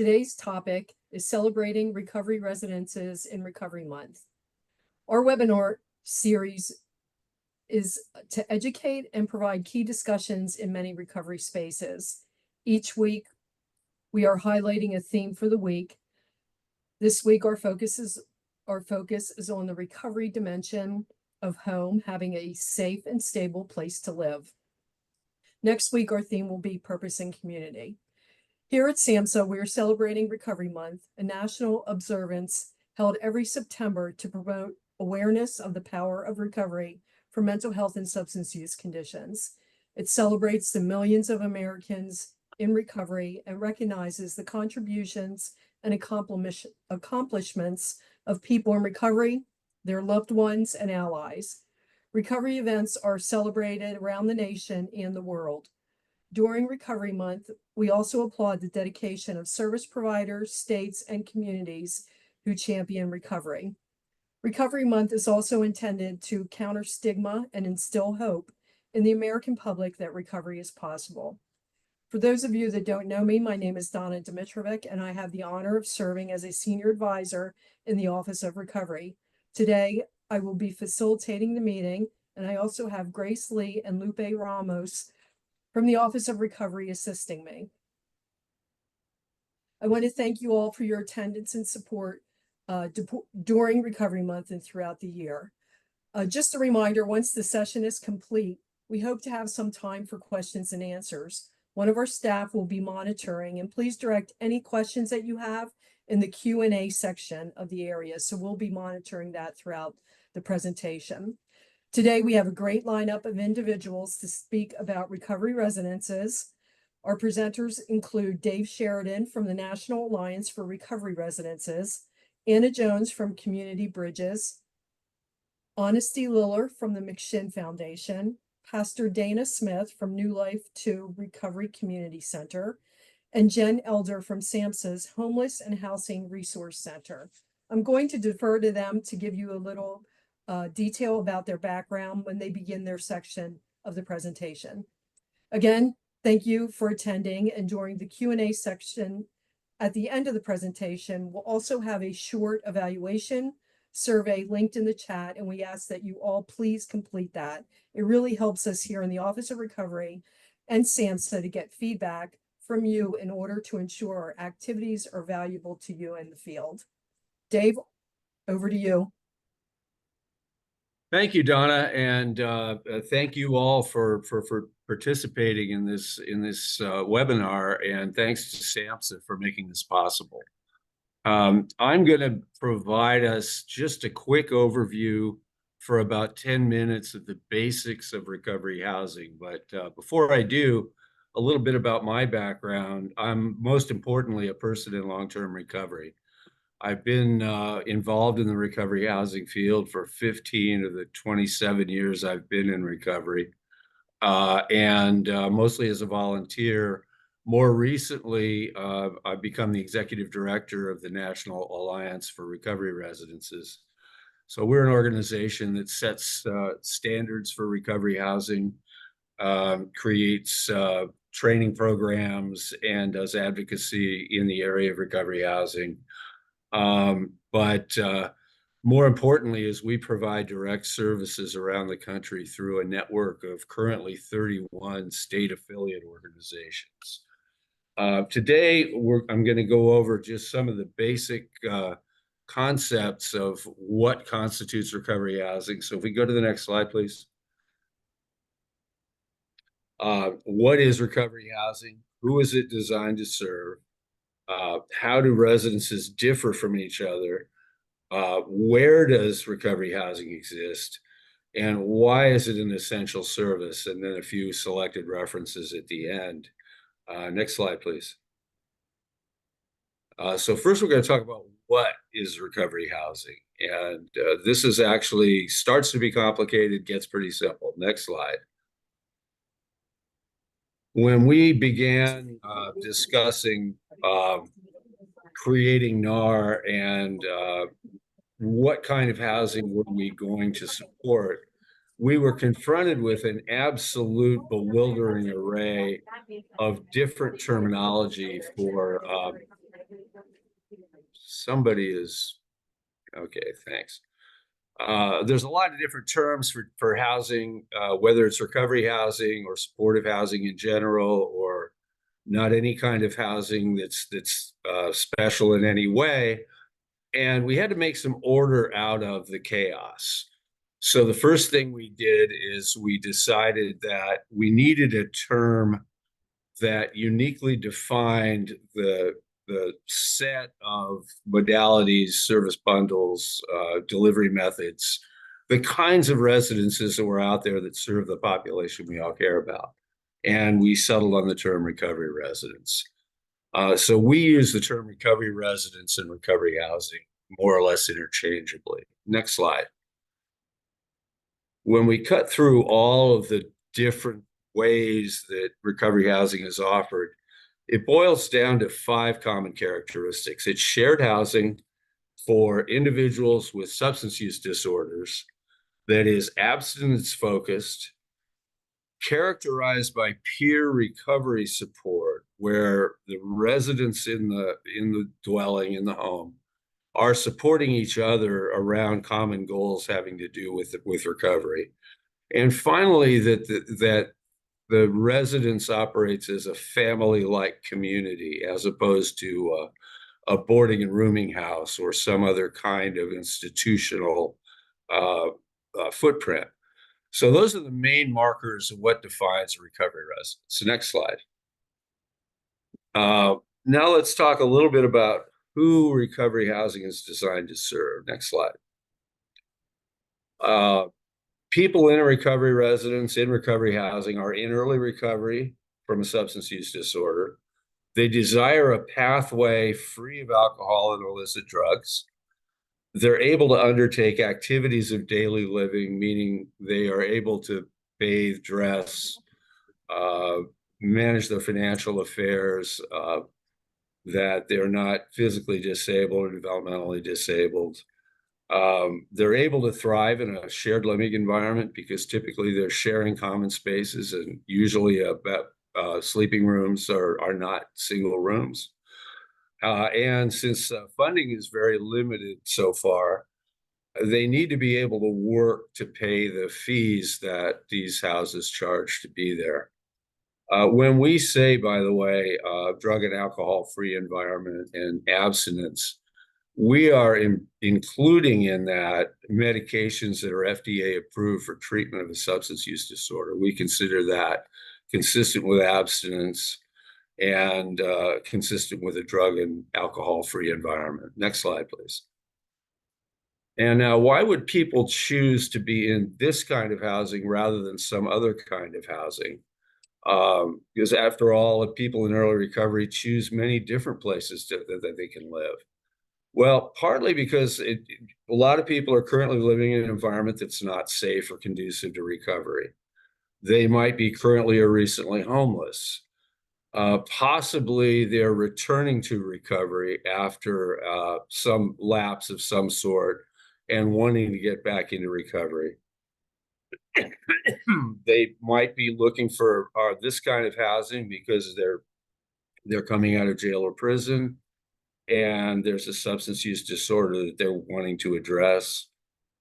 Today's topic is celebrating recovery residences in Recovery Month. Our webinar series is to educate and provide key discussions in many recovery spaces. Each week, we are highlighting a theme for the week. This week, our focus is on the recovery dimension of home, having a safe and stable place to live. Next week, our theme will be purpose and community. Here at SAMHSA, we are celebrating Recovery Month, a national observance held every September to promote awareness of the power of recovery for mental health and substance use conditions. It celebrates the millions of Americans in recovery and recognizes the contributions and accomplishments of people in recovery, their loved ones, and allies. Recovery events are celebrated around the nation and the world. During Recovery Month, we also applaud the dedication of service providers, states, and communities who champion recovery. Recovery Month is also intended to counter stigma and instill hope in the American public that recovery is possible. For those of you that don't know me, my name is Donna Dimitrovic, and I have the honor of serving as a senior advisor in the Office of Recovery. Today, I will be facilitating the meeting, and I also have Grace Lee and Lupe Ramos from the Office of Recovery assisting me. I want to thank you all for your attendance and support during Recovery Month and throughout the year. Just a reminder, once the session is complete, we hope to have some time for questions and answers. One of our staff will be monitoring, and please direct any questions that you have in the Q&A section of the area. So we'll be monitoring that throughout the presentation. Today, we have a great lineup of individuals to speak about recovery residences. Our presenters include Dave Sheridan from the National Alliance for Recovery Residences, Anna Jones from Community Bridges, Honesty Liller from the McShin Foundation, Pastor Dana Smith from New Life 2 Recovery Community Center, and Jen Elder from SAMHSA's Homeless and Housing Resource Center. I'm going to defer to them to give you a little detail about their background when they begin their section of the presentation. Again, thank you for attending, and during the Q&A section at the end of the presentation, we'll also have a short evaluation survey linked in the chat, and we ask that you all please complete that. It really helps us here in the Office of Recovery and SAMHSA to get feedback from you in order to ensure our activities are valuable to you in the field. Dave, over to you. Thank you, Donna, and thank you all for participating in this webinar, and thanks to SAMHSA for making this possible. I'm going to provide us just a quick overview for about 10 minutes of the basics of recovery housing. But before I do, a little bit about my background. I'm most importantly a person in long-term recovery. I've been involved in the recovery housing field for 15 of the 27 years I've been in recovery, and mostly as a volunteer. More recently, I've become the executive director of the National Alliance for Recovery Residences. So we're an organization that sets standards for recovery housing, creates training programs, and does advocacy in the area of recovery housing. But more importantly is we provide direct services around the country through a network of currently 31 state affiliate organizations. Today, I'm going to go over just some of the basic concepts of what constitutes recovery housing. So if we go to the next slide, please. What is recovery housing? Who is it designed to serve? How do residences differ from each other? Where does recovery housing exist? And why is it an essential service? And then a few selected references at the end. Next slide, please. So first, we're going to talk about what is recovery housing. And this is actually starts to be complicated, gets pretty simple. Next slide. When we began discussing creating NAR and what kind of housing were we going to support, we were confronted with an absolute bewildering array of different terminology for somebody is, okay, thanks. There's a lot of different terms for housing, whether it's recovery housing or supportive housing in general, or not any kind of housing that's special in any way. And we had to make some order out of the chaos. So the first thing we did is we decided that we needed a term that uniquely defined the set of modalities, service bundles, delivery methods, the kinds of residences that were out there that serve the population we all care about. And we settled on the term recovery residence. So we use the term recovery residence and recovery housing more or less interchangeably. Next slide. When we cut through all of the different ways that recovery housing is offered, it boils down to 5 common characteristics. It's shared housing for individuals with substance use disorders that is abstinence focused, characterized by peer recovery support, where the residents in the dwelling, in the home, are supporting each other around common goals having to do with recovery. And finally, that the residence operates as a family-like community as opposed to a boarding and rooming house or some other kind of institutional footprint. So those are the main markers of what defines a recovery residence. So next slide. Now let's talk a little bit about who recovery housing is designed to serve. Next slide. People in a recovery residence, in recovery housing, are in early recovery from a substance use disorder. They desire a pathway free of alcohol and illicit drugs. They're able to undertake activities of daily living, meaning they are able to bathe, dress, manage their financial affairs, that they're not physically disabled or developmentally disabled. They're able to thrive in a shared living environment because typically they're sharing common spaces, and usually sleeping rooms are not single rooms. And since funding is very limited so far, they need to be able to work to pay the fees that these houses charge to be there. When we say, by the way, drug and alcohol-free environment and abstinence, we are including in that medications that are FDA approved for treatment of a substance use disorder. We consider that consistent with abstinence and consistent with a drug and alcohol-free environment. Next slide, please. And now, why would people choose to be in this kind of housing rather than some other kind of housing? Because after all, people in early recovery choose many different places that they can live. Well, partly because a lot of people are currently living in an environment that's not safe or conducive to recovery. They might be currently or recently homeless. Possibly they're returning to recovery after some lapse of some sort and wanting to get back into recovery. They might be looking for this kind of housing because they're coming out of jail or prison, and there's a substance use disorder that they're wanting to address.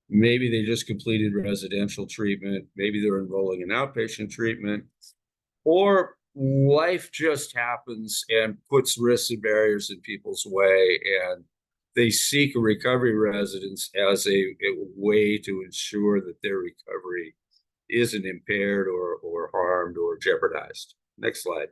Maybe they just completed residential treatment. Maybe they're enrolling in outpatient treatment, or life just happens and puts risks and barriers in people's way, and they seek a recovery residence as a way to ensure that their recovery isn't impaired or harmed or jeopardized. Next slide.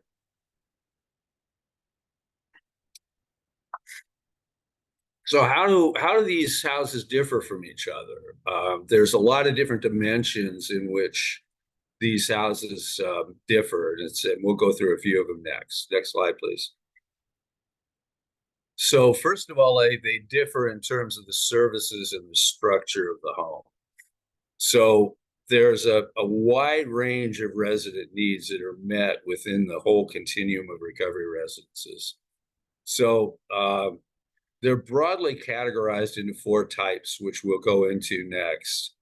So how do these houses differ from each other? There's a lot of different dimensions in which these houses differ, and we'll go through a few of them next. Next slide, please. So first of all, they differ in terms of the services and the structure of the home. So there's a wide range of resident needs that are met within the whole continuum of recovery residences. So they're broadly categorized into 4 types, which we'll go into next.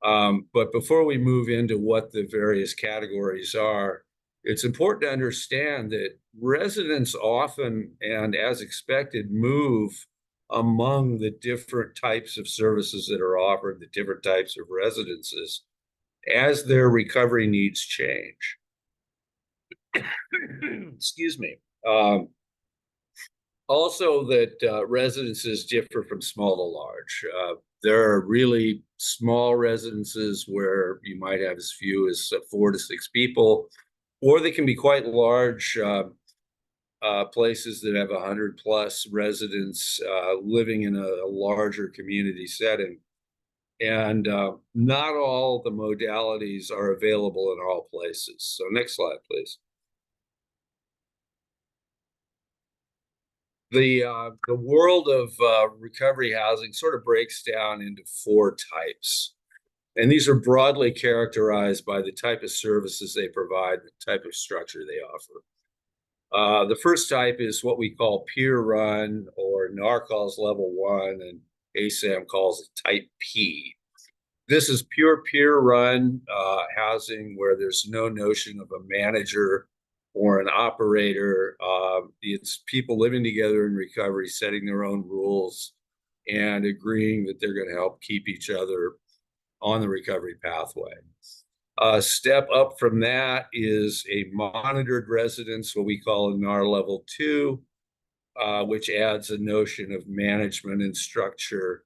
But before we move into what the various categories are, it's important to understand that residents often, and as expected, move among the different types of services that are offered, the different types of residences, as their recovery needs change. Excuse me. Also, that residences differ from small to large. There are really small residences where you might have as few as 4 to 6 people, or they can be quite large places that have 100+ residents living in a larger community setting. And not all the modalities are available in all places. So next slide, please. The world of recovery housing sort of breaks down into 4 types. And these are broadly characterized by the type of services they provide, the type of structure they offer. The first type is what we call peer run, or NAR calls level 1, and ASAM calls it type P. This is pure peer run housing where there's no notion of a manager or an operator. It's people living together in recovery, setting their own rules and agreeing that they're going to help keep each other on the recovery pathway. A step up from that is a monitored residence, what we call a NAR level 2, which adds a notion of management and structure,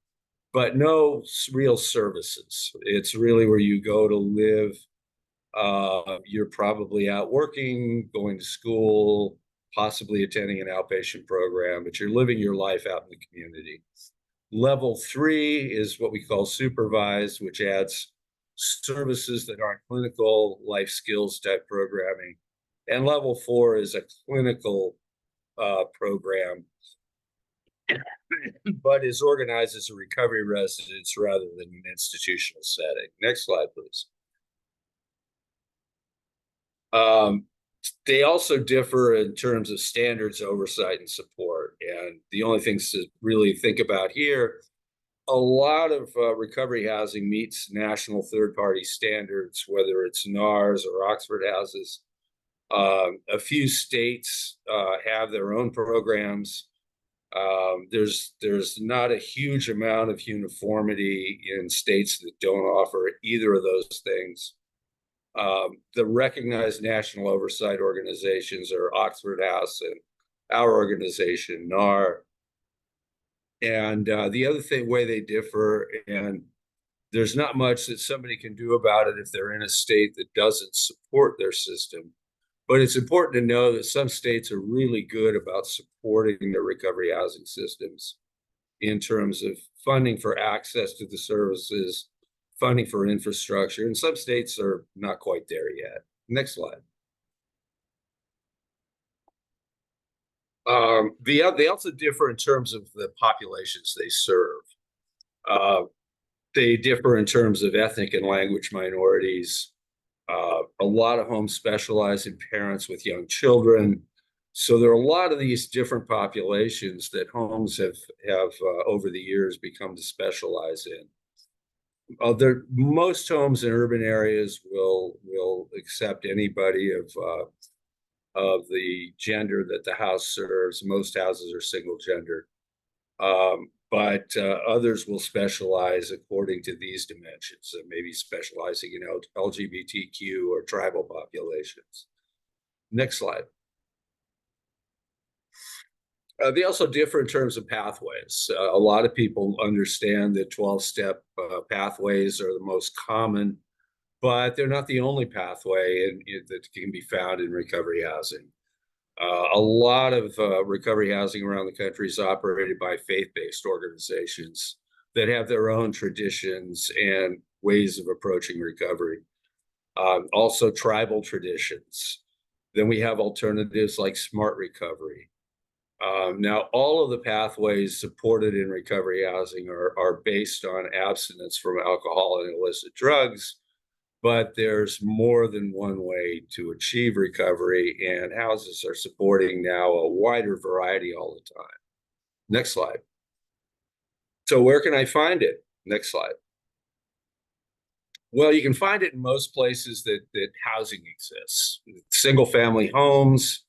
but no real services. It's really where you go to live. You're probably out working, going to school, possibly attending an outpatient program, but you're living your life out in the community. Level 3 is what we call supervised, which adds services that aren't clinical, life skills type programming. And level 4 is a clinical program, but is organized as a recovery residence rather than an institutional setting. Next slide, please. They also differ in terms of standards, oversight, and support. And the only things to really think about here, a lot of recovery housing meets national third-party standards, whether it's NARS or Oxford houses. A few states have their own programs. There's not a huge amount of uniformity in states that don't offer either of those things. The recognized national oversight organizations are Oxford House and our organization, NAR. And the other way they differ, and there's not much that somebody can do about it if they're in a state that doesn't support their system. But it's important to know that some states are really good about supporting their recovery housing systems in terms of funding for access to the services, funding for infrastructure, and some states are not quite there yet. Next slide. They also differ in terms of the populations they serve. They differ in terms of ethnic and language minorities. A lot of homes specialize in parents with young children. So there are a lot of these different populations that homes have over the years become to specialize in. Most homes in urban areas will accept anybody of the gender that the house serves. Most houses are single gender, but others will specialize according to these dimensions, maybe specializing in LGBTQ or tribal populations. Next slide. They also differ in terms of pathways. A lot of people understand that 12-step pathways are the most common, but they're not the only pathway that can be found in recovery housing. A lot of recovery housing around the country is operated by faith-based organizations that have their own traditions and ways of approaching recovery. Also tribal traditions. Then we have alternatives like smart recovery. Now, all of the pathways supported in recovery housing are based on abstinence from alcohol and illicit drugs, but there's more than one way to achieve recovery, and houses are supporting now a wider variety all the time. Next slide. So where can I find it? Next slide. Well, you can find it in most places that housing exists. Single family homes,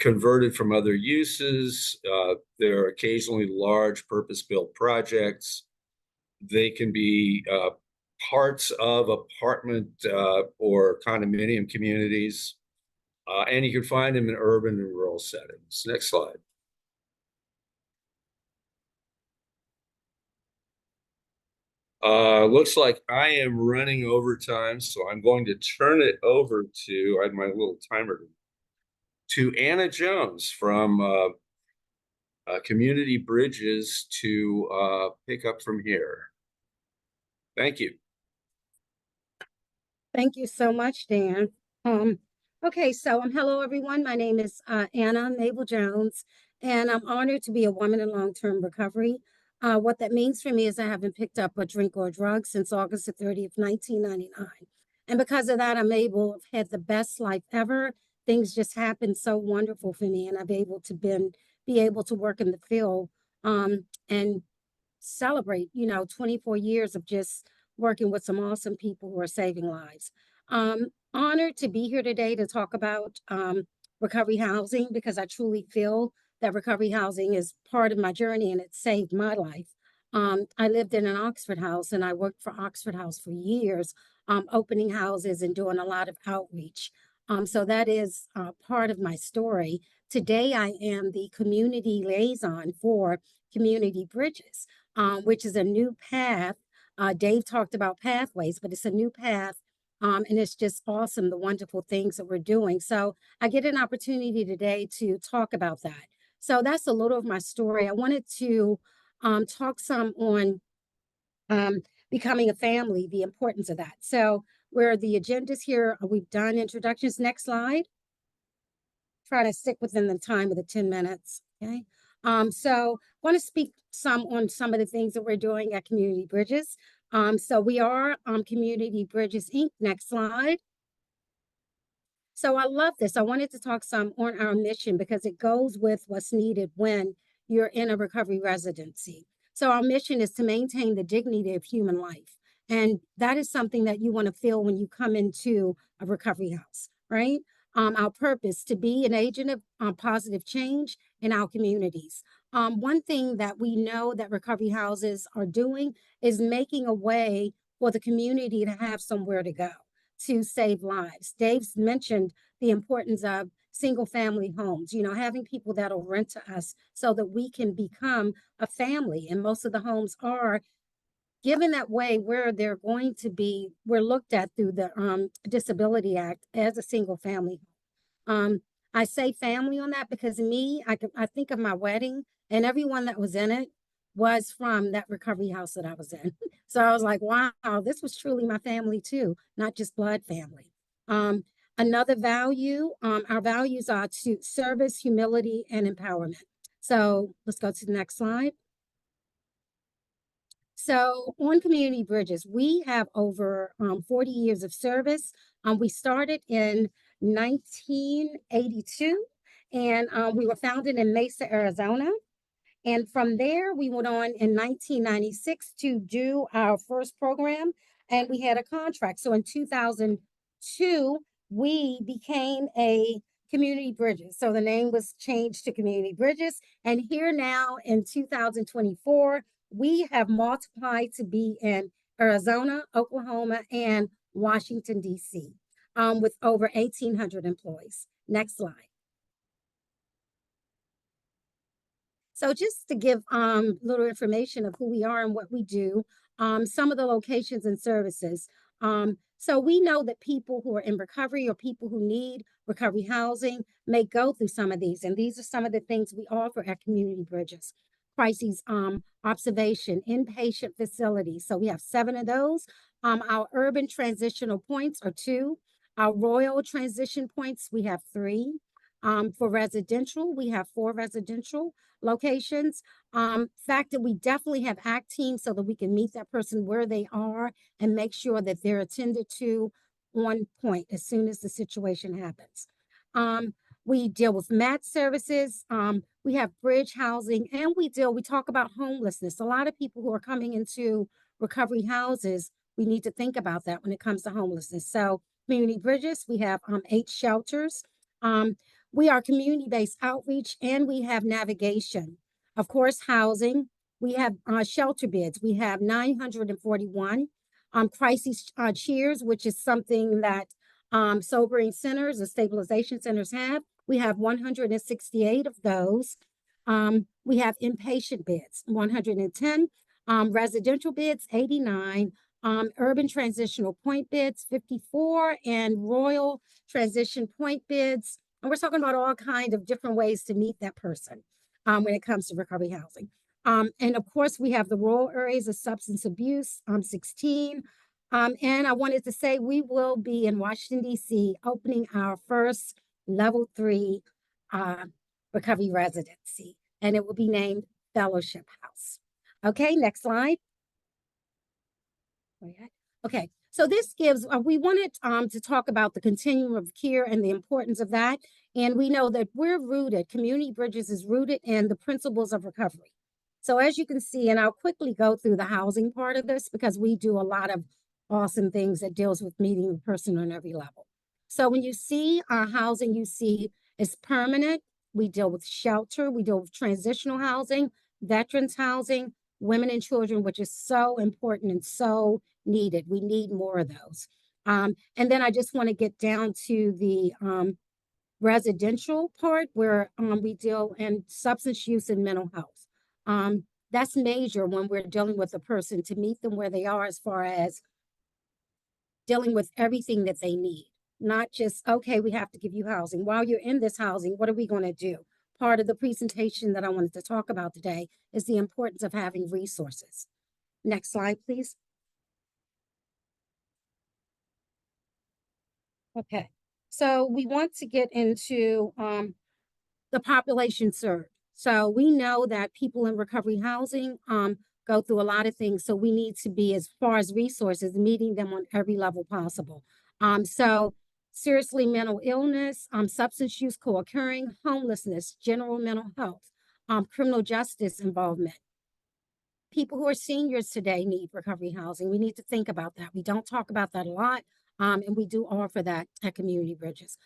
converted from other uses. There are occasionally large purpose-built projects. They can be parts of apartment or condominium communities, and you can find them in urban and rural settings. Next slide. Looks like I am running over time, so I'm going to turn it over to, I had my little timer, to Anna Jones from Community Bridges to pick up from here. Thank you. Thank you so much, Dan. Okay, so hello everyone. My name is Anna Mabel Jones, and I'm honored to be a woman in long-term recovery. What that means for me is I haven't picked up a drink or a drug since August the 30th, 1999. And because of that, I'm able to have the best life ever. Things just happen so wonderful for me, and I've able to be able to work in the field and celebrate, 24 years of just working with some awesome people who are saving lives. Honored to be here today to talk about recovery housing because I truly feel that recovery housing is part of my journey and it saved my life. I lived in an Oxford house and I worked for Oxford House for years, opening houses and doing a lot of outreach. So that is part of my story. Today, I am the community liaison for Community Bridges, which is a new path. Dave talked about pathways, but it's a new path. And it's just awesome, the wonderful things that we're doing. So I get an opportunity today to talk about that. So that's a little of my story. I wanted to talk some on becoming a family, the importance of that. So where the agendas here, we've done introductions. Next slide. Try to stick within the time of the 10 minutes. Okay. So want to speak some on some of the things that we're doing at Community Bridges. So we are Community Bridges Inc. Next slide. So I love this. I wanted to talk some on our mission because it goes with what's needed when you're in a recovery residency. So our mission is to maintain the dignity of human life. And that is something that you want to feel when you come into a recovery house, right? Our purpose to be an agent of positive change in our communities. One thing that we know that recovery houses are doing is making a way for the community to have somewhere to go to save lives. Dave's mentioned the importance of single family homes, having people that'll rent to us so that we can become a family. And most of the homes are given that way where they're going to be, we're looked at through the Disability Act as a single family. I say family on that because I think of my wedding and everyone that was in it was from that recovery house that I was in. So I was like, wow, this was truly my family too, not just blood family. Another value, our values are to service, humility, and empowerment. So let's go to the next slide. So on Community Bridges, we have over 40 years of service. We started in 1982 and we were founded in Mesa, Arizona. And from there, we went on in 1996 to do our first program, and we had a contract. So in 2002, we became a Community Bridges. So the name was changed to Community Bridges. And here now in 2024, we have multiplied to be in Arizona, Oklahoma, and Washington, D.C., with over 1,800 employees. Next slide. So just to give little information of who we are and what we do, some of the locations and services. So we know that people who are in recovery or people who need recovery housing may go through some of these. And these are some of the things we offer at Community Bridges. Crises observation, inpatient facilities. So we have 7 of those. Our urban transitional points are 2. Our royal transition points, we have 3. For residential, we have 4 residential locations. Fact that we definitely have ACT teams so that we can meet that person where they are and make sure that they're attended to on point as soon as the situation happens. We deal with mat services. We have bridge housing, and we talk about homelessness. A lot of people who are coming into recovery houses, we need to think about that when it comes to homelessness. So Community Bridges, we have 8 shelters. We are community-based outreach, and we have navigation. Of course, housing. We have shelter bids. We have 941 crisis cheers, which is something that sobering centers or stabilization centers have. We have 168 of those. We have inpatient beds, 110. Residential beds, 89. Urban transitional point bids, 54. And royal transition point bids. And we're talking about all kinds of different ways to meet that person when it comes to recovery housing. And of course, we have the rural areas of substance abuse, 16. And I wanted to say we will be in Washington, D.C., opening our first level 3 recovery residency, and it will be named Fellowship House. Okay, next slide. Okay, so this gives, we wanted to talk about the continuum of care and the importance of that. And we know that we're rooted, Community Bridges is rooted in the principles of recovery. So as you can see, and I'll quickly go through the housing part of this because we do a lot of awesome things that deals with meeting the person on every level. So when you see our housing, you see it's permanent. We deal with shelter, we deal with transitional housing, veterans housing, women and children, which is so important and so needed. We need more of those. And then I just want to get down to the residential part where we deal in substance use and mental health. That's major when we're dealing with a person to meet them where they are as far as dealing with everything that they need. Not just, okay, we have to give you housing. While you're in this housing, what are we going to do? Part of the presentation that I wanted to talk about today is the importance of having resources. Next slide, please. Okay, so we want to get into the population served. So we know that people in recovery housing go through a lot of things. So we need to be, as far as resources, meeting them on every level possible. So seriously mental illness, substance use co-occurring, homelessness, general mental health, criminal justice involvement. People who are seniors today need recovery housing. We need to think about that. We don't talk about that a lot, and we do offer that at Community Bridges.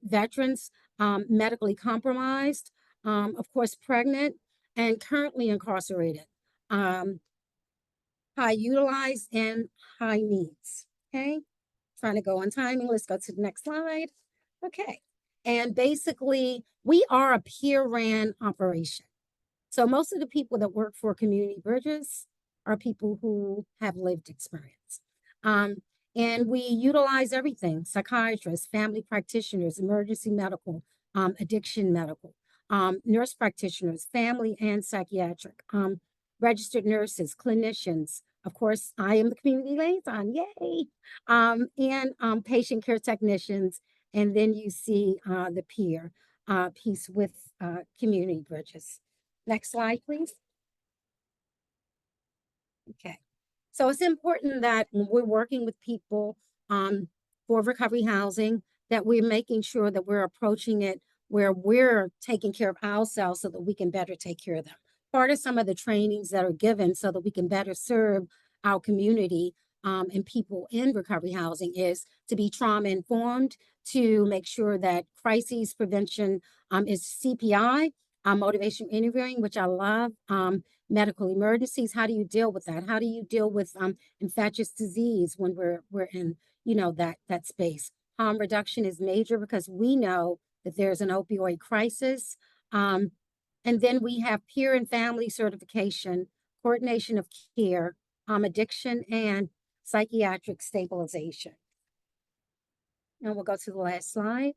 Veterans, medically compromised, of course, pregnant, and currently incarcerated. High utilized and high needs. Okay, trying to go on timing. Let's go to the next slide. Okay, and basically, we are a peer-ran operation. So most of the people that work for Community Bridges are people who have lived experience. And we utilize everything: psychiatrists, family practitioners, emergency medical, addiction medical, nurse practitioners, family and psychiatric, registered nurses, clinicians. Of course, I am the community liaison, yay! And patient care technicians. And then you see the peer piece with Community Bridges. Next slide, please. Okay. So it's important that when we're working with people for recovery housing, that we're making sure that we're approaching it where we're taking care of ourselves so that we can better take care of them. Part of some of the trainings that are given so that we can better serve our community and people in recovery housing is to be trauma informed, to make sure that crises prevention is CPI, motivational interviewing, which I love, medical emergencies. How do you deal with that? How do you deal with infectious disease when we're in, you know, that space? Harm reduction is major because we know that there's an opioid crisis. And then we have peer and family certification, coordination of care, addiction, and psychiatric stabilization. And we'll go to the last slide.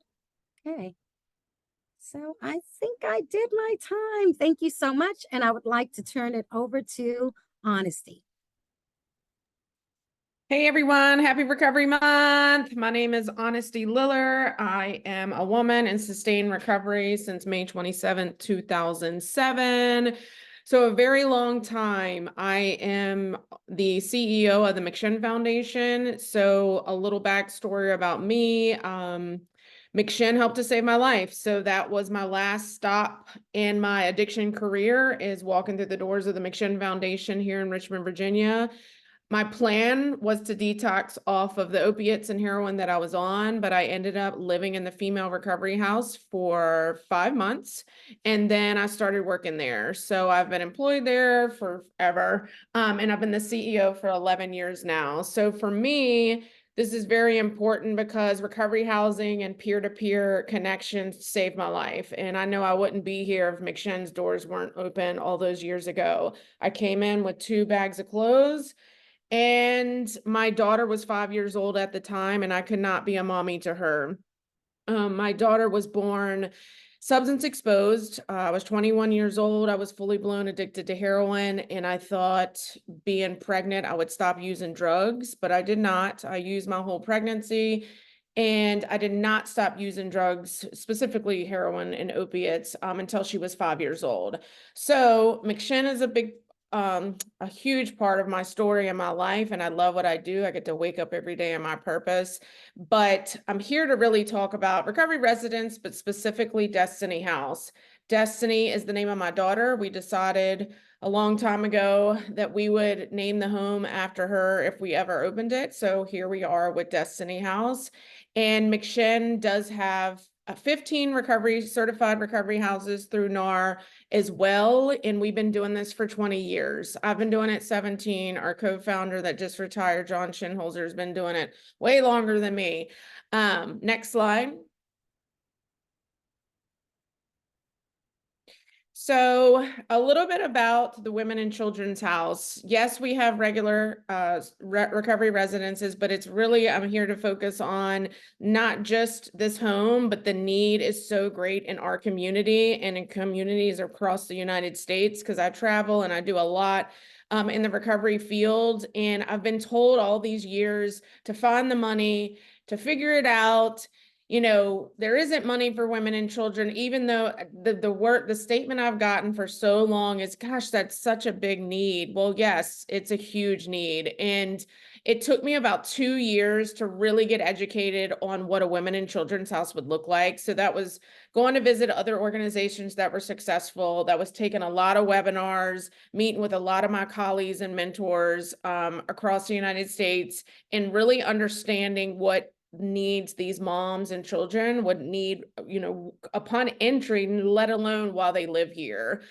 Okay. So I think I did my time. Thank you so much. And I would like to turn it over to Honesty. Hey everyone, happy Recovery Month. My name is Honesty Liller. I am a woman in sustained recovery since May 27, 2007. So a very long time. I am the CEO of the McShin Foundation. So a little backstory about me. McShin helped to save my life. So that was my last stop in my addiction career, is walking through the doors of the McShin Foundation here in Richmond, Virginia. My plan was to detox off of the opiates and heroin that I was on, but I ended up living in the female recovery house for 5 months, and then I started working there. So I've been employed there forever, and I've been the CEO for 11 years now. So for me, this is very important because recovery housing and peer-to-peer connections saved my life. And I know I wouldn't be here if McShin's doors weren't open all those years ago. I came in with 2 bags of clothes, and my daughter was 5 years old at the time, and I could not be a mommy to her. My daughter was born substance exposed. I was 21 years old. I was fully blown addicted to heroin, and I thought being pregnant, I would stop using drugs, but I did not. I used my whole pregnancy, and I did not stop using drugs, specifically heroin and opiates, until she was 5 years old. So McShin is a huge part of my story and my life, and I love what I do. I get to wake up every day in my purpose, but I'm here to really talk about recovery residents, but specifically Destiny House. Destiny is the name of my daughter. We decided a long time ago that we would name the home after her if we ever opened it. So here we are with Destiny House. And McShin does have 15 certified recovery houses through NAR as well. And we've been doing this for 20 years. I've been doing it 17. Our co-founder that just retired, John Shinholzer, has been doing it way longer than me. Next slide. So a little bit about the Women and Children's House. Yes, we have regular recovery residences, but it's really, I'm here to focus on not just this home, but the need is so great in our community and in communities across the United States, because I travel and I do a lot in the recovery field. And I've been told all these years to find the money, to figure it out. You know, there isn't money for women and children, even though the statement I've gotten for so long is, gosh, that's such a big need. Well, yes, it's a huge need. And it took me about 2 years to really get educated on what a women and children's house would look like. So that was going to visit other organizations that were successful. That was taking a lot of webinars, meeting with a lot of my colleagues and mentors across the United States, and really understanding what needs these moms and children would need, you know, upon entry, let alone while they live here.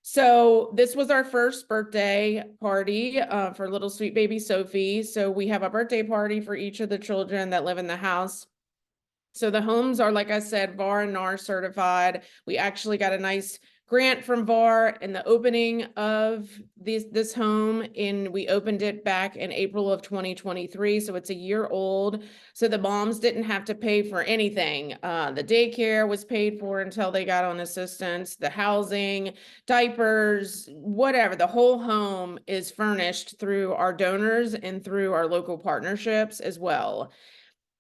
So this was our first birthday party for little sweet baby Sophie. So we have a birthday party for each of the children that live in the house. So the homes are, like I said, VAR and NAR certified. We actually got a nice grant from VAR in the opening of this home, and we opened it back in April of 2023. So it's a year old. So the moms didn't have to pay for anything. The daycare was paid for until they got on assistance, the housing, diapers, whatever. The whole home is furnished through our donors and through our local partnerships as well.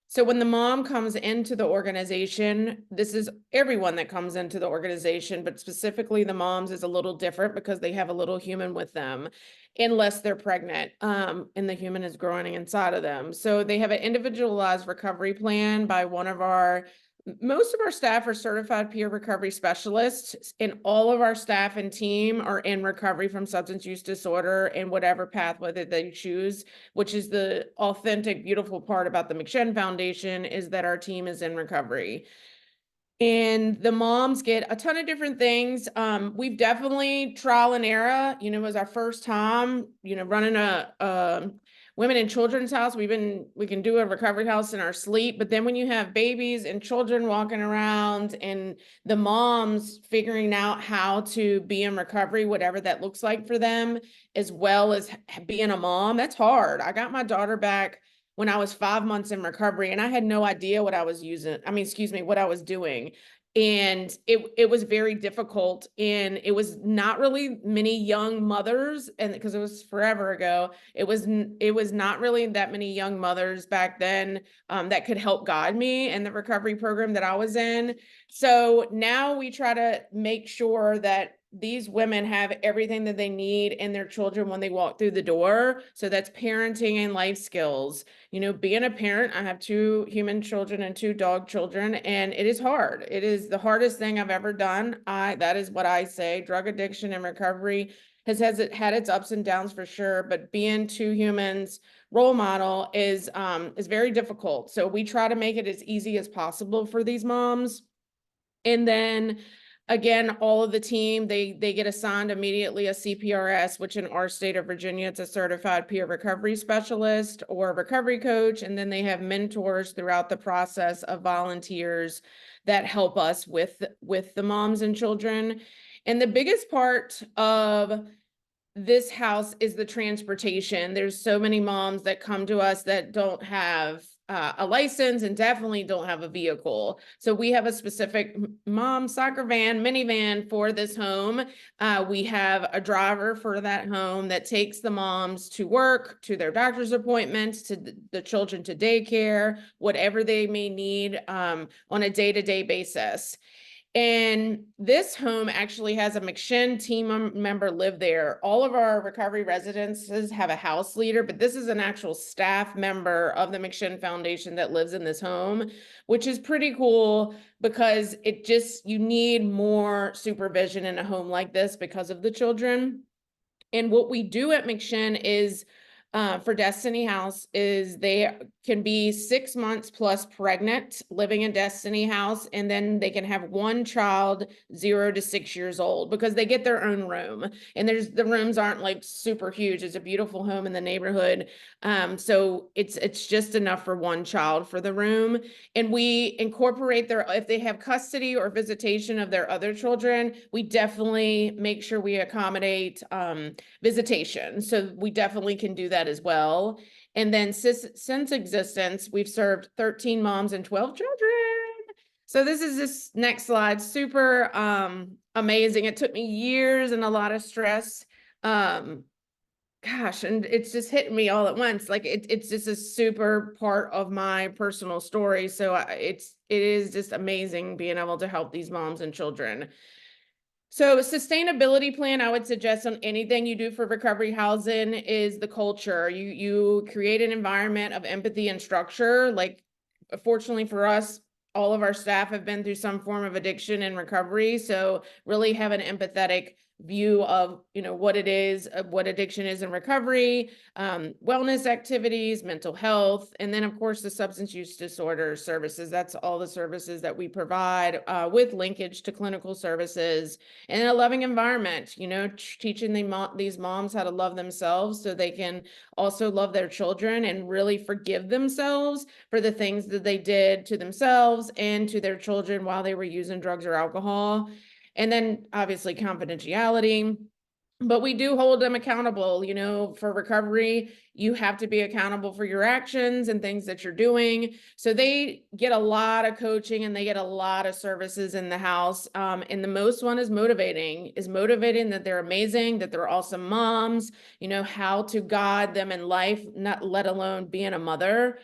So when the mom comes into the organization, this is everyone that comes into the organization, but specifically the moms is a little different because they have a little human with them, unless they're pregnant, and the human is growing inside of them. So they have an individualized recovery plan by most of our staff are certified peer recovery specialists, and all of our staff and team are in recovery from substance use disorder and whatever pathway that they choose, which is the authentic, beautiful part about the McShin Foundation, is that our team is in recovery. And the moms get a ton of different things. We've definitely trial and error, you know, it was our first time, you know, running a women and children's house. We can do a recovery house in our sleep, but then when you have babies and children walking around and the moms figuring out how to be in recovery, whatever that looks like for them, as well as being a mom, that's hard. I got my daughter back when I was 5 months in recovery, and I had no idea what I was what I was doing. And it was very difficult, and it was not really many young mothers, and because it was forever ago, it was not really that many young mothers back then that could help guide me in the recovery program that I was in. So now we try to make sure that these women have everything that they need in their children when they walk through the door. So that's parenting and life skills. You know, being a parent, I have 2 human children and 2 dog children, and it is hard. It is the hardest thing I've ever done. That is what I say. Drug addiction and recovery has had its ups and downs for sure, but being 2 humans role model is very difficult. So we try to make it as easy as possible for these moms. And then again, all of the team, they get assigned immediately a CPRS, which in our state of Virginia, it's a certified peer recovery specialist or recovery coach. And then they have mentors throughout the process of volunteers that help us with the moms and children. And the biggest part of this house is the transportation. There's so many moms that come to us that don't have a license and definitely don't have a vehicle. So we have a specific mom soccer van, minivan for this home. We have a driver for that home that takes the moms to work, to their doctor's appointments, to the children to daycare, whatever they may need on a day-to-day basis. And this home actually has a McShin team member live there. All of our recovery residences have a house leader, but this is an actual staff member of the McShin Foundation that lives in this home, which is pretty cool because you need more supervision in a home like this because of the children. And what we do at McShin is for Destiny House is they can be 6 months plus pregnant living in Destiny House, and then they can have 1 child 0 to 6 years old because they get their own room, and the rooms aren't like super huge. It's a beautiful home in the neighborhood, so it's just enough for 1 child for the room. And we incorporate if they have custody or visitation of their other children, we definitely make sure we accommodate visitation. So we definitely can do that as well. And then since existence, we've served 13 moms and 12 children. So this next slide, super amazing. It took me years and a lot of stress. Gosh, and it's just hitting me all at once. Like it's just a super part of my personal story. So it is just amazing being able to help these moms and children. So sustainability plan, I would suggest on anything you do for recovery housing is the culture. You create an environment of empathy and structure. Like, fortunately for us, all of our staff have been through some form of addiction and recovery. So really have an empathetic view of, what it is, what addiction is in recovery, wellness activities, mental health, and then of course the substance use disorder services. That's all the services that we provide with linkage to clinical services, and a loving environment, teaching these moms how to love themselves so they can also love their children and really forgive themselves for the things that they did to themselves and to their children while they were using drugs or alcohol. And then obviously confidentiality, but we do hold them accountable. For recovery, you have to be accountable for your actions and things that you're doing. So they get a lot of coaching and they get a lot of services in the house. And the most one is motivating that they're amazing, that they're awesome moms, how to guide them in life, not let alone being a mother.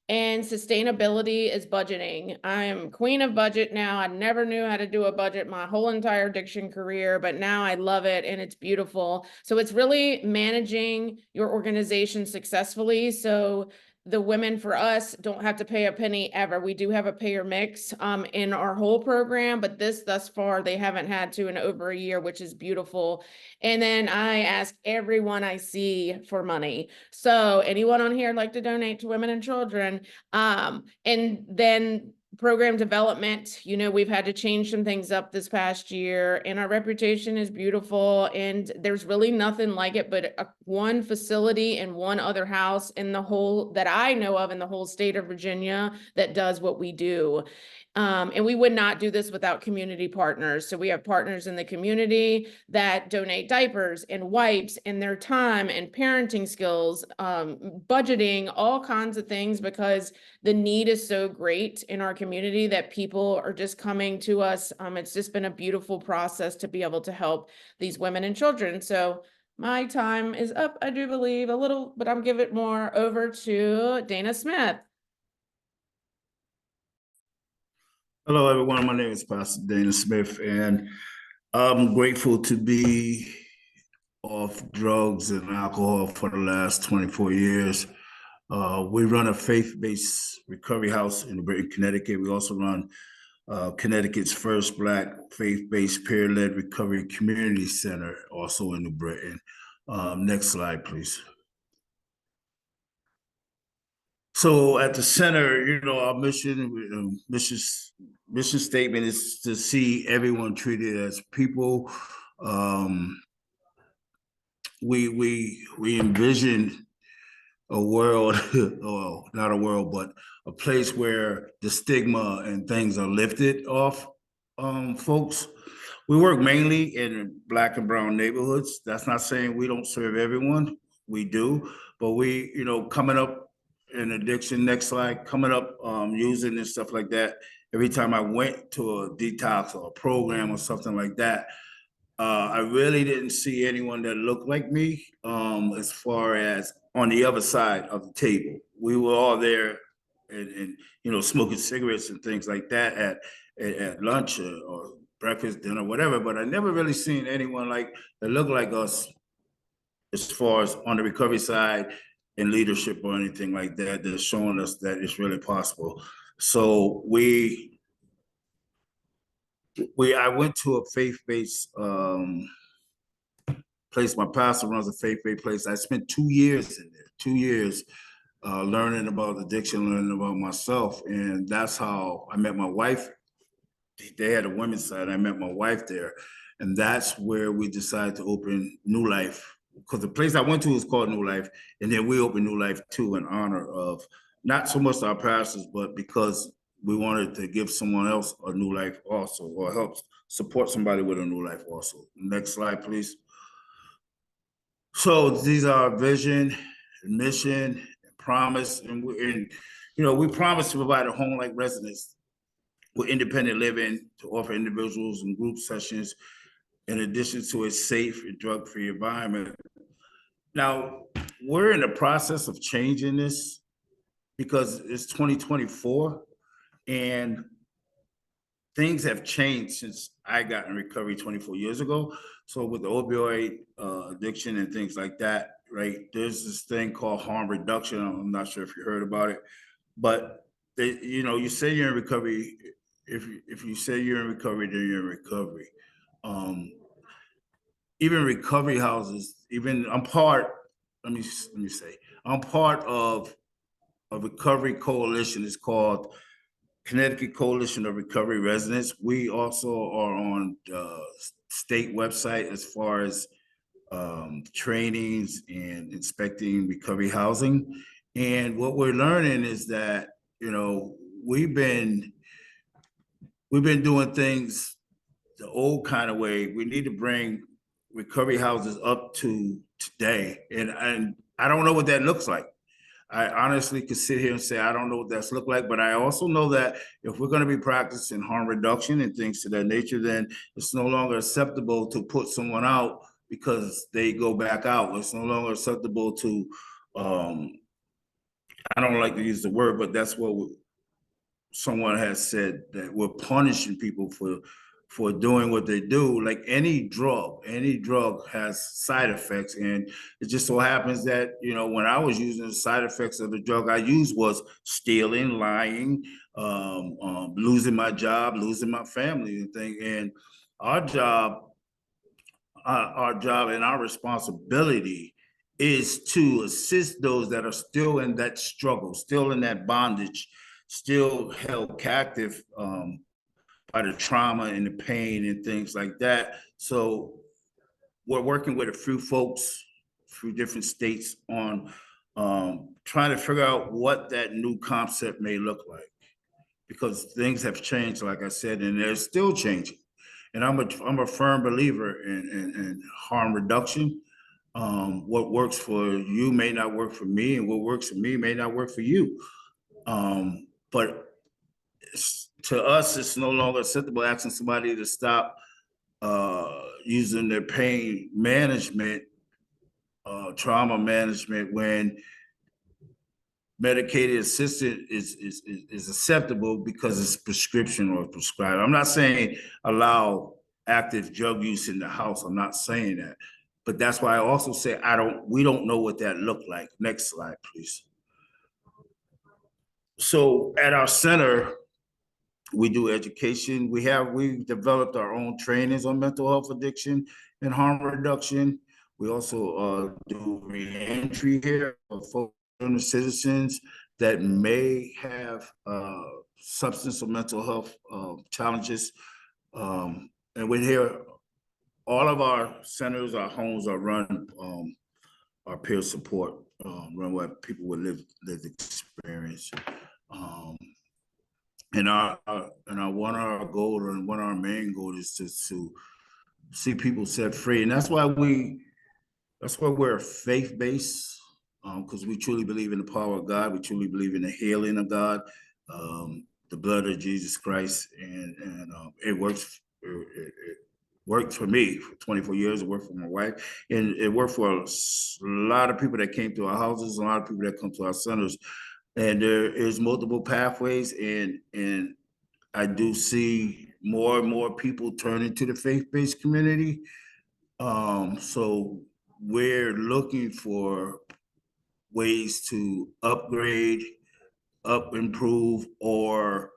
And sustainability is budgeting. I am queen of budget now. I never knew how to do a budget my whole entire addiction career, but now I love it and it's beautiful. So it's really managing your organization successfully. So the women for us don't have to pay a penny ever. We do have a payer mix in our whole program, but thus far they haven't had to in over a year, which is beautiful. And then I ask everyone I see for money. So anyone on here like to donate to women and children? And then program development, we've had to change some things up this past year, and our reputation is beautiful, and there's really nothing like it but one facility and one other house in the whole that I know of in the whole state of Virginia that does what we do. And we would not do this without community partners. So we have partners in the community that donate diapers and wipes and their time and parenting skills, budgeting, all kinds of things, because the need is so great in our community that people are just coming to us. It's just been a beautiful process to be able to help these women and children. So my time is up, I do believe, a little, but I'm giving it more over to Dana Smith. Hello, everyone. My name is Pastor Dana Smith, and I'm grateful to be off drugs and alcohol for the last 24 years. We run a faith-based recovery house in Britain, Connecticut. We also run Connecticut's first Black faith-based peer-led recovery community center, also in New Britain. Next slide, please. So at the center, our mission statement is to see everyone treated as people. We envision a world, well, not a world, but a place where the stigma and things are lifted off folks. We work mainly in Black and brown neighborhoods. That's not saying we don't serve everyone. We do, but we, coming up in addiction, next slide, coming up using and stuff like that. Every time I went to a detox or a program or something like that, I really didn't see anyone that looked like me as far as on the other side of the table. We were all there and smoking cigarettes and things like that at lunch or breakfast, dinner, whatever, but I never really seen anyone that looked like us as far as on the recovery side in leadership or anything like that, that's showing us that it's really possible. So I went to a faith-based place. My pastor runs a faith-based place. I spent 2 years in there, 2 years learning about addiction, learning about myself. And that's how I met my wife. They had a women's side. I met my wife there. And that's where we decided to open New Life, because the place I went to was called New Life. And then we opened New Life too in honor of not so much our pastors, but because we wanted to give someone else a new life also, or help support somebody with a new life also. Next slide, please. So these are our vision, mission, promise, and we promise to provide a home-like residence with independent living to offer individuals and group sessions in addition to a safe and drug-free environment. Now, we're in the process of changing this because it's 2024 and things have changed since I got in recovery 24 years ago. So with the opioid addiction and things like that, right, there's this thing called harm reduction. I'm not sure if you heard about it, but you say you're in recovery. If you say you're in recovery, then you're in recovery. Even recovery houses, I'm part of a recovery coalition. It's called Connecticut Coalition of Recovery Residents. We also are on the state website as far as trainings and inspecting recovery housing. And what we're learning is that, we've been doing things the old kind of way. We need to bring recovery houses up to today. And I don't know what that looks like. I honestly could sit here and say, I don't know what that's look like, but I also know that if we're going to be practicing harm reduction and things to that nature, then it's no longer acceptable to put someone out because they go back out. It's no longer acceptable to, I don't like to use the word, but that's what someone has said, that we're punishing people for doing what they do. Like any drug has side effects. And it just so happens that, when I was using the side effects of the drug I used was stealing, lying, losing my job, losing my family and things. And our job and our responsibility is to assist those that are still in that struggle, still in that bondage, still held captive by the trauma and the pain and things like that. So we're working with a few folks, through different states on trying to figure out what that new concept may look like, because things have changed, like I said, and they're still changing. And I'm a firm believer in harm reduction. What works for you may not work for me, and what works for me may not work for you. But to us, it's no longer acceptable asking somebody to stop using their pain management, trauma management, when medicated assisted is acceptable because it's prescription or prescribed. I'm not saying allow active drug use in the house. I'm not saying that. But that's why I also say we don't know what that looked like. Next slide, please. So at our center, we do education. We've developed our own trainings on mental health addiction and harm reduction. We also do reentry here for citizens that may have substance or mental health challenges. And we're here, all of our centers, our homes are run, our peer support, run what people with lived experience. And one of our goal and one of our main goals is to see people set free. And that's why we're faith-based, because we truly believe in the power of God. We truly believe in the healing of God, the blood of Jesus Christ. And it works. It worked for me for 24 years. It worked for my wife. And it worked for a lot of people that came to our houses, a lot of people that come to our centers. And there is multiple pathways, and I do see more and more people turning to the faith-based community. So we're looking for ways to upgrade, improve, or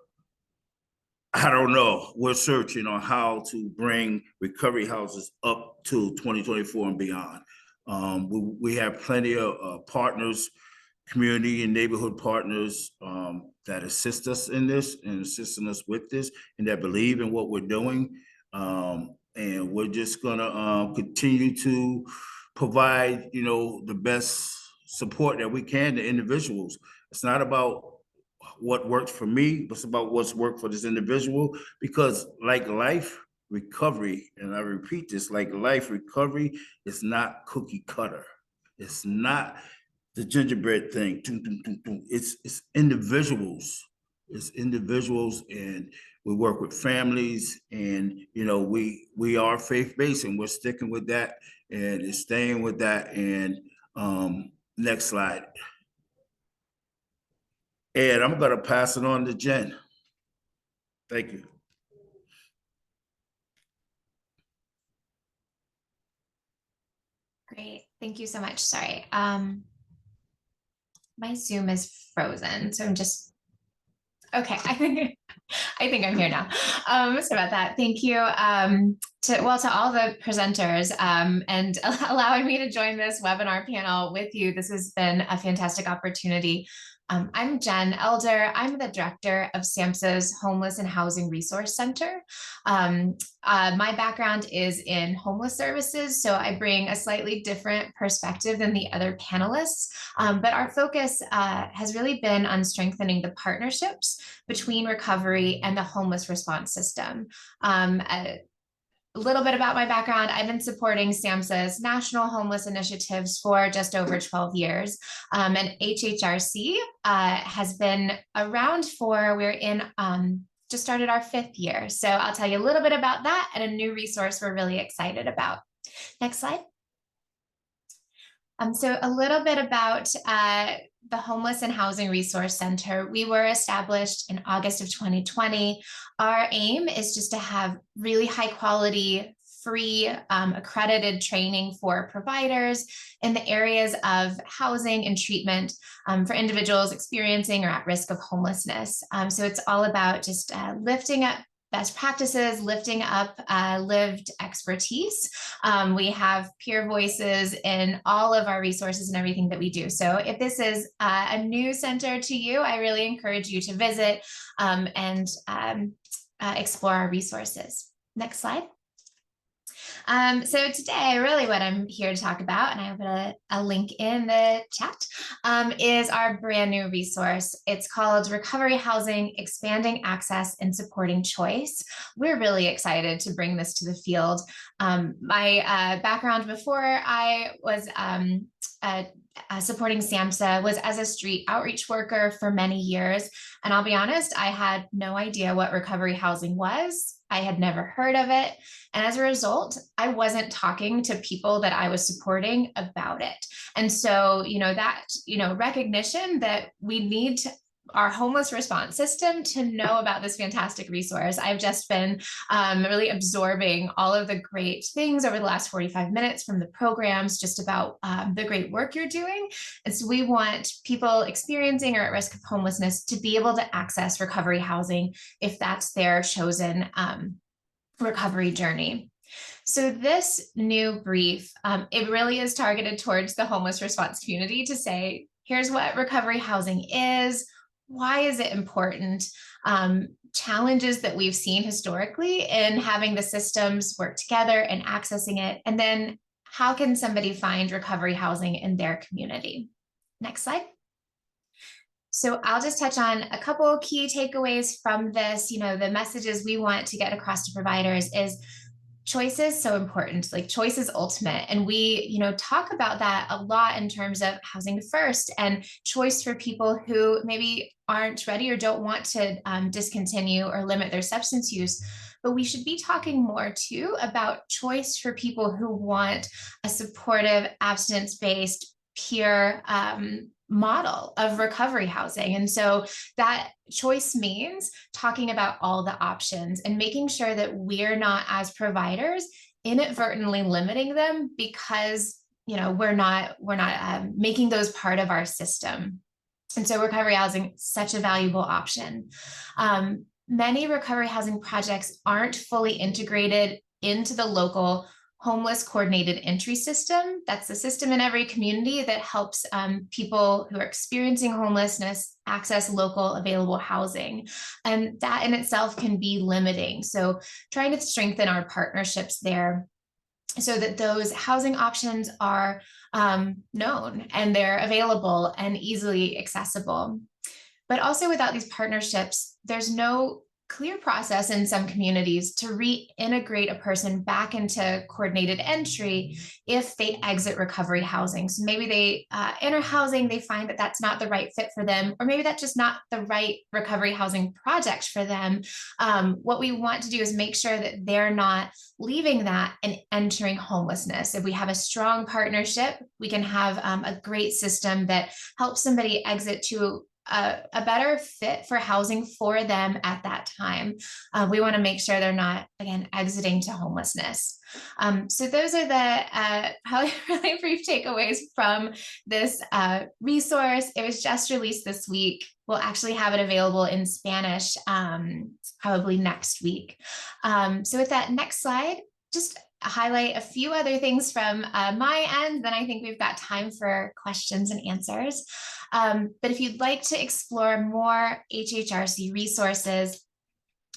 I don't know. We're searching on how to bring recovery houses up to 2024 and beyond. We have plenty of partners, community and neighborhood partners that assist us in this and assisting us with this, and that believe in what we're doing. And we're just gonna continue to provide, the best support that we can to individuals. It's not about what works for me, but it's about what's worked for this individual. Because like life, recovery, and I repeat this, like life, recovery is not cookie cutter. It's not the gingerbread thing. It's individuals. It's individuals, and we work with families, and we are faith-based, and we're sticking with that and staying with that. And next slide. And I'm gonna pass it on to Jen. Thank you. Great, thank you so much. Sorry. My Zoom is frozen, so I'm just, okay, I think I'm here now. Sorry about that. Thank you to all the presenters and allowing me to join this webinar panel with you. This has been a fantastic opportunity. I'm Jen Elder. I'm the director of SAMHSA's Homeless and Housing Resource Center. My background is in homeless services, so I bring a slightly different perspective than the other panelists. But our focus has really been on strengthening the partnerships between recovery and the homeless response system. A little bit about my background. I've been supporting SAMHSA's national homeless initiatives for just over 12 years. And HHRC has been around we're in, just started our 5th year. So I'll tell you a little bit about that and a new resource we're really excited about. Next slide. So a little bit about the Homeless and Housing Resource Center. We were established in August of 2020. Our aim is just to have really high quality, free, accredited training for providers in the areas of housing and treatment for individuals experiencing or at risk of homelessness. So it's all about just lifting up best practices, lifting up lived expertise. We have peer voices in all of our resources and everything that we do. So if this is a new center to you, I really encourage you to visit and explore our resources. Next slide. So today, really what I'm here to talk about, and I have a link in the chat, is our brand new resource. It's called Recovery Housing, Expanding Access and Supporting Choice. We're really excited to bring this to the field. My background before I was supporting SAMHSA was as a street outreach worker for many years. And I'll be honest, I had no idea what recovery housing was. I had never heard of it. And as a result, I wasn't talking to people that I was supporting about it. And so, that, recognition that we need our homeless response system to know about this fantastic resource. I've just been really absorbing all of the great things over the last 45 minutes from the programs, just about the great work you're doing. And so we want people experiencing or at risk of homelessness to be able to access recovery housing if that's their chosen recovery journey. So this new brief, it really is targeted towards the homeless response community to say, here's what recovery housing is, why is it important, challenges that we've seen historically in having the systems work together and accessing it, and then how can somebody find recovery housing in their community? Next slide. So I'll just touch on a couple key takeaways from this. You know, the messages we want to get across to providers is choice is so important, like choice is ultimate. And we, you know, talk about that a lot in terms of housing first and choice for people who maybe aren't ready or don't want to discontinue or limit their substance use. But we should be talking more too about choice for people who want a supportive, abstinence-based, peer model of recovery housing. And so that choice means talking about all the options and making sure that we're not, as providers, inadvertently limiting them because, you know, we're not making those part of our system. And so recovery housing, such a valuable option. Many recovery housing projects aren't fully integrated into the local homeless coordinated entry system. That's the system in every community that helps people who are experiencing homelessness access local available housing. And that in itself can be limiting. So trying to strengthen our partnerships there so that those housing options are known and they're available and easily accessible. But also without these partnerships, there's no clear process in some communities to reintegrate a person back into coordinated entry if they exit recovery housing. So maybe they enter housing, they find that that's not the right fit for them, or maybe that's just not the right recovery housing project for them. What we want to do is make sure that they're not leaving that and entering homelessness. If we have a strong partnership, we can have a great system that helps somebody exit to a better fit for housing for them at that time. We want to make sure they're not, again, exiting to homelessness. So those are the probably really brief takeaways from this resource. It was just released this week. We'll actually have it available in Spanish probably next week. So with that, next slide, just highlight a few other things from my end, then I think we've got time for questions and answers. But if you'd like to explore more HHRC resources,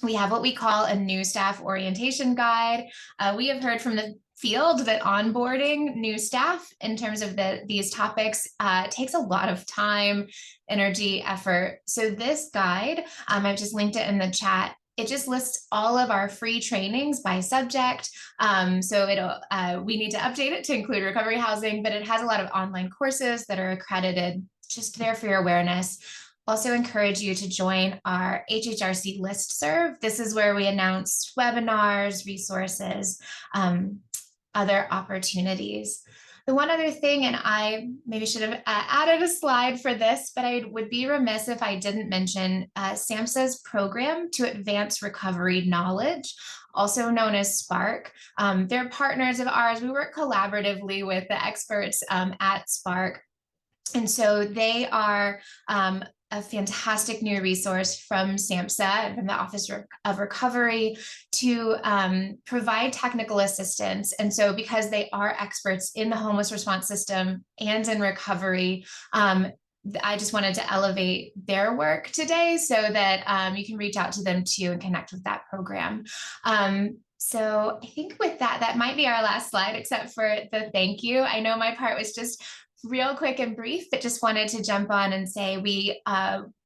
we have what we call a new staff orientation guide. We have heard from the field that onboarding new staff in terms of these topics takes a lot of time, energy, effort. So this guide, I've just linked it in the chat. It just lists all of our free trainings by subject. So we need to update it to include recovery housing, but it has a lot of online courses that are accredited, just there for your awareness. Also encourage you to join our HHRC listserv. This is where we announce webinars, resources, other opportunities. The one other thing, and I maybe should have added a slide for this, but I would be remiss if I didn't mention SAMHSA's program to advance recovery knowledge, also known as SPARK. They're partners of ours. We work collaboratively with the experts at SPARK. And so they are a fantastic new resource from SAMHSA and from the Office of Recovery to provide technical assistance. And so because they are experts in the homeless response system and in recovery, I just wanted to elevate their work today so that you can reach out to them too and connect with that program. So I think with that, that might be our last slide, except for the thank you. I know my part was just real quick and brief, but just wanted to jump on and say we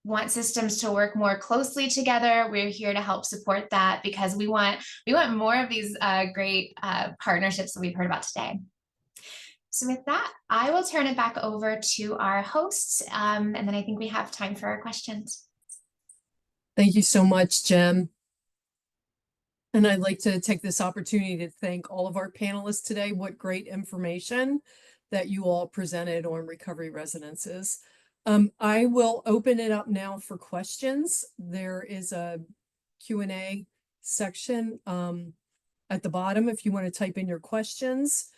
want systems to work more closely together. We're here to help support that because we want more of these great partnerships that we've heard about today. So with that, I will turn it back over to our hosts, and then I think we have time for our questions. Thank you so much, Jem. And I'd like to take this opportunity to thank all of our panelists today. What great information that you all presented on recovery residences. I will open it up now for questions. There is a Q&A section, at the bottom if you want to type in your questions.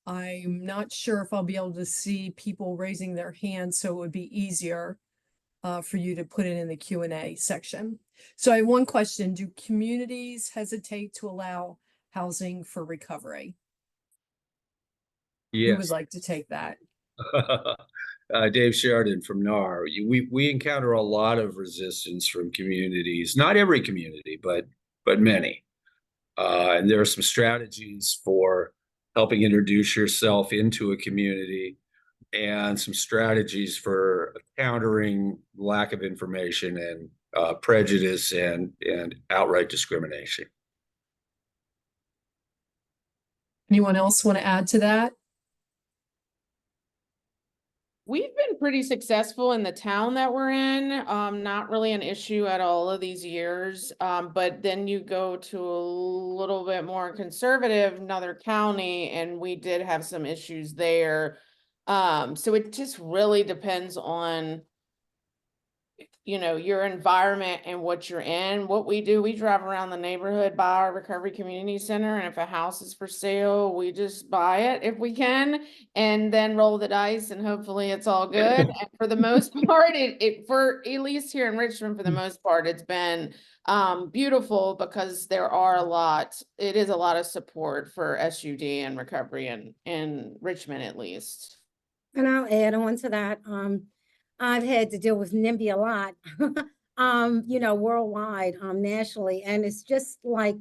I'm not sure if I'll be able to see people raising their hands, so it would be easier for you to put it in the Q&A section. So I have one question. Do communities hesitate to allow housing for recovery? Who would Yes. like to take that? Dave Sheridan from NAR. We encounter a lot of resistance from communities, not every community, but many. And there are some strategies for helping introduce yourself into a community and some strategies for countering lack of information and prejudice and outright discrimination. Anyone else want to add to that? We've been pretty successful in the town that we're in. Not really an issue at all of these years. But then you go to a little bit more conservative, another county, and we did have some issues there. So it just really depends on, you know, your environment and what you're in. What we do, we drive around the neighborhood by our recovery community center, and if a house is for sale, we just buy it if we can, and then roll the dice, and hopefully it's all good. And for the most part, for at least here in Richmond, for the most part, it's been beautiful, because there are it is a lot of support for SUD and recovery in Richmond, at least. And I'll add on to that. I've had to deal with NIMBY a lot, you know, worldwide, nationally. And it's just like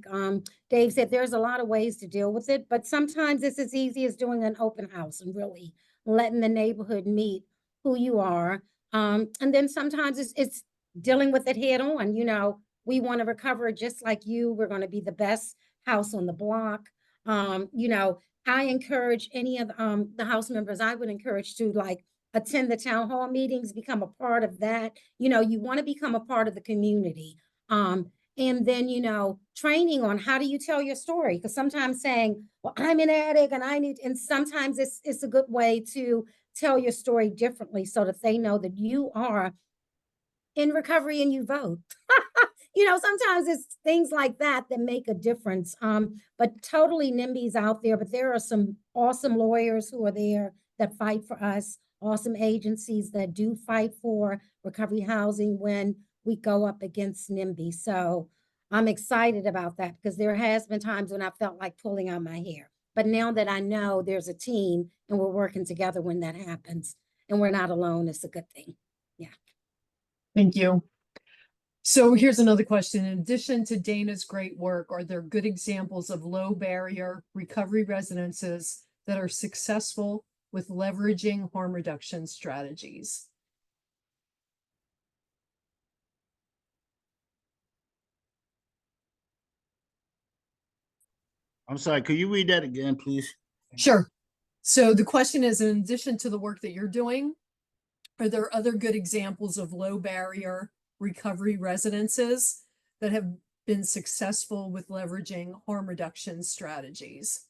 Dave said, there's a lot of ways to deal with it, but sometimes it's as easy as doing an open house and really letting the neighborhood meet who you are. And then sometimes it's dealing with it head on. You know, we want to recover just like you. We're going to be the best house on the block. You know, I encourage any of the house members, I would encourage to like attend the town hall meetings, become a part of that. You know, you want to become a part of the community. And then, you know, training on how do you tell your story? Because sometimes saying, well, I'm an addict and and sometimes it's a good way to tell your story differently so that they know that you are in recovery and you vote. You know, sometimes it's things like that that make a difference. But totally NIMBY's out there, but there are some awesome lawyers who are there that fight for us, awesome agencies that do fight for recovery housing when we go up against NIMBY. So I'm excited about that, because there has been times when I felt like pulling out my hair. But now that I know there's a team and we're working together when that happens and we're not alone, it's a good thing. Yeah. Thank you. So here's another question. In addition to Dana's great work, are there good examples of low barrier recovery residences that are successful with leveraging harm reduction strategies? I'm sorry, could you read that again, please? Sure. So the question is, in addition to the work that you're doing, are there other good examples of low barrier recovery residences that have been successful with leveraging harm reduction strategies?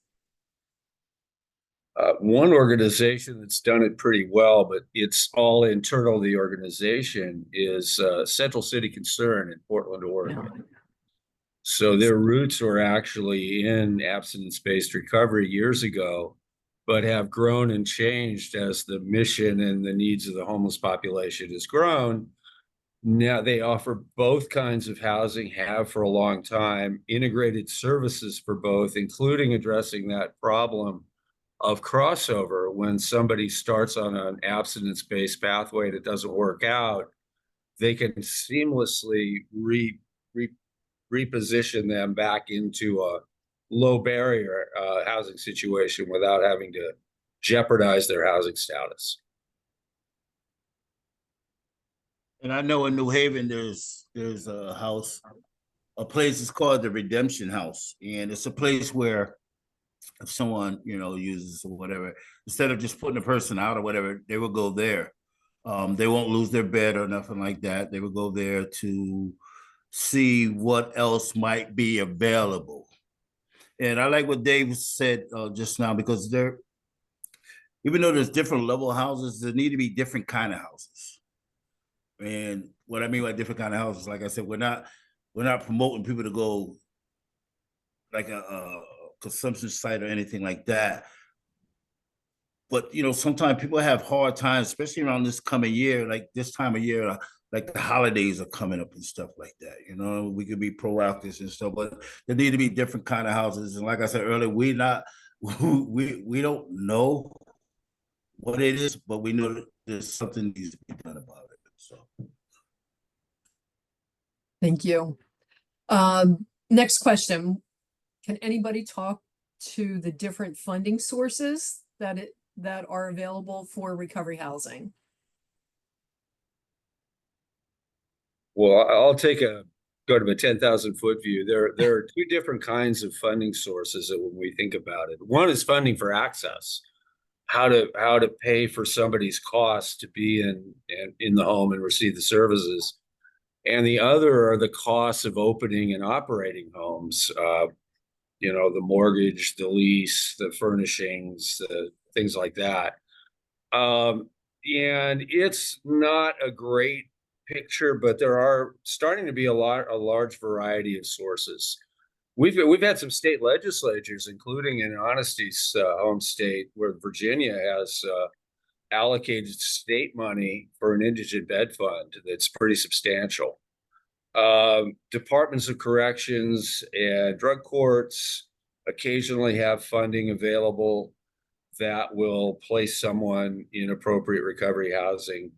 One organization that's done it pretty well, but it's all internal to the organization, is Central City Concern in Portland, Oregon. So their roots were actually in abstinence-based recovery years ago, but have grown and changed as the mission and the needs of the homeless population has grown. Now they offer both kinds of housing, have for a long time, integrated services for both, including addressing that problem of crossover when somebody starts on an abstinence-based pathway that doesn't work out. They can seamlessly reposition them back into a low barrier housing situation without having to jeopardize their housing status. And I know in New Haven, there's a place is called the Redemption House. And it's a place where if someone, you know, uses or whatever, instead of just putting a person out or whatever, they will go there. They won't lose their bed or nothing like that. They will go there to see what else might be available. And I like what Dave said just now, because even though there's different level houses, there need to be different kind of houses. And what I mean by different kind of houses, like I said, we're not promoting people to go like a consumption site or anything like that. But sometimes people have hard times, especially around this coming year, like this time of year, like the holidays are coming up and stuff like that. We could be proactive and stuff, but there need to be different kind of houses. And like I said earlier, we don't know what it is, but we know that there's something needs to be done about it. So Thank you. Next question. Can anybody talk to the different funding sources that are available for recovery housing? Well, I'll go to a 10,000-foot view. There are two different kinds of funding sources that when we think about it. One is funding for access, how to pay for somebody's costs to be in the home and receive the services. And the other are the costs of opening and operating homes. The mortgage, the lease, the furnishings, the things like that. And it's not a great picture, but there are starting to be a large variety of sources. We've had some state legislatures, including in Honesty's home state, where Virginia has allocated state money for an indigent bed fund that's pretty substantial. Departments of corrections and drug courts occasionally have funding available that will place someone in appropriate recovery housing.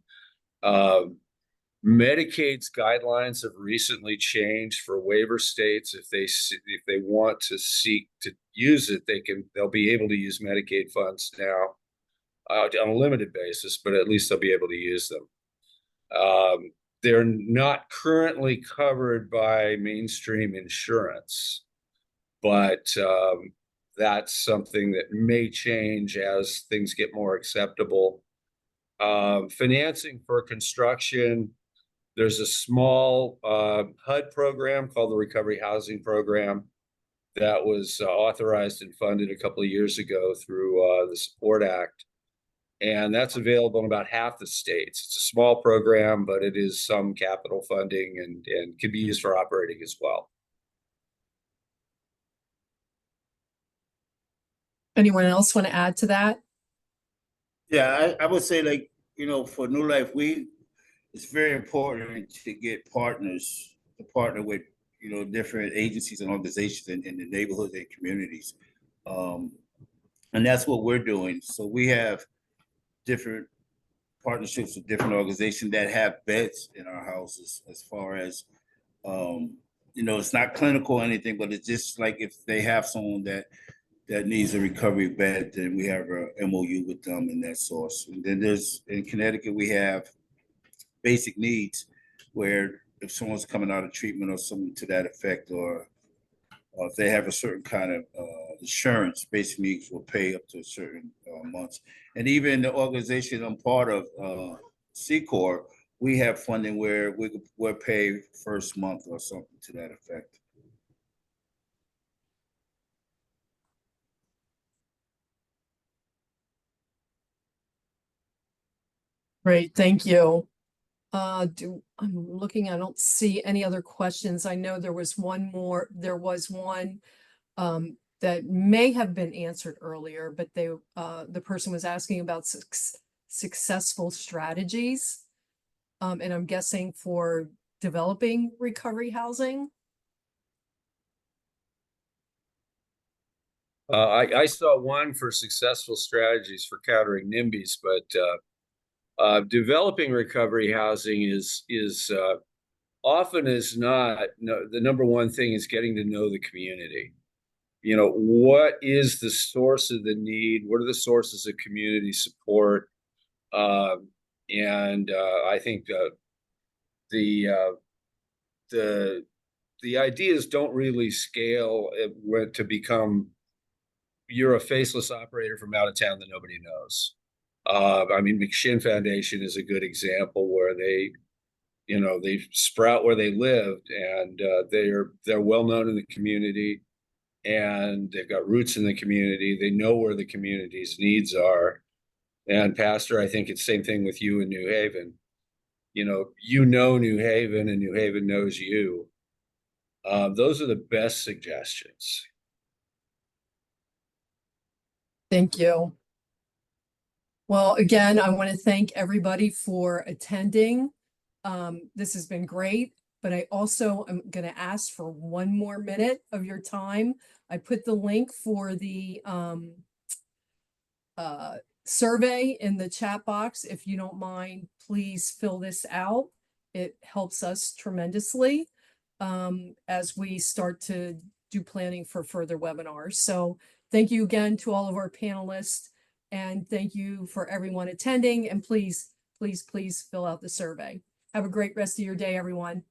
Medicaid's guidelines have recently changed for waiver states. If they want to seek to use it, they'll be able to use Medicaid funds now on a limited basis, but at least they'll be able to use them. They're not currently covered by mainstream insurance, but that's something that may change as things get more acceptable. Financing for construction, there's a small HUD program called the Recovery Housing Program that was authorized and funded a couple of years ago through the Support Act. And that's available in about half the states. It's a small program, but it is some capital funding and can be used for operating as well. Anyone else want to add to that? yeah, I would say, like, for New Life, it's very important to get partners to partner with different agencies and organizations in the neighborhoods and communities, and that's what we're doing. So we have different partnerships with different organizations that have beds in our houses. As far as it's not clinical or anything, but it's just like if they have someone that needs a recovery bed, then we have a MOU with them in that source. And then in Connecticut, we have basic needs, where if someone's coming out of treatment or something to that effect, or if they have a certain kind of insurance, basic needs will pay up to a certain months. And even the organization I'm part of, C-Corps, we have funding where we'll pay first month or something to that effect. Great, thank you. I'm looking, I don't see any other questions. I know there was one that may have been answered earlier, but the person was asking about successful strategies. And I'm guessing for developing recovery housing. I saw one for successful strategies for countering NIMBYs, but developing recovery housing is often as not, the number one thing is getting to know the community. What is the source of the need? What are the sources of community support? And I think the ideas don't really scale to become, you're a faceless operator from out of town that nobody knows. I mean, McShin Foundation is a good example where they sprout where they lived, and they're well known in the community, and they've got roots in the community. They know where the community's needs are, And Pastor, I think it's same thing with you in New Haven. You know New Haven and New Haven knows you. Those are the best suggestions. Thank you. Well, again, I want to thank everybody for attending. This has been great, but I also am going to ask for one more minute of your time. I put the link for the survey in the chat box. If you don't mind, please fill this out. It helps us tremendously as we start to do planning for further webinars. So thank you again to all of our panelists, and thank you for everyone attending. And please, please, please fill out the survey. Have a great rest of your day, everyone.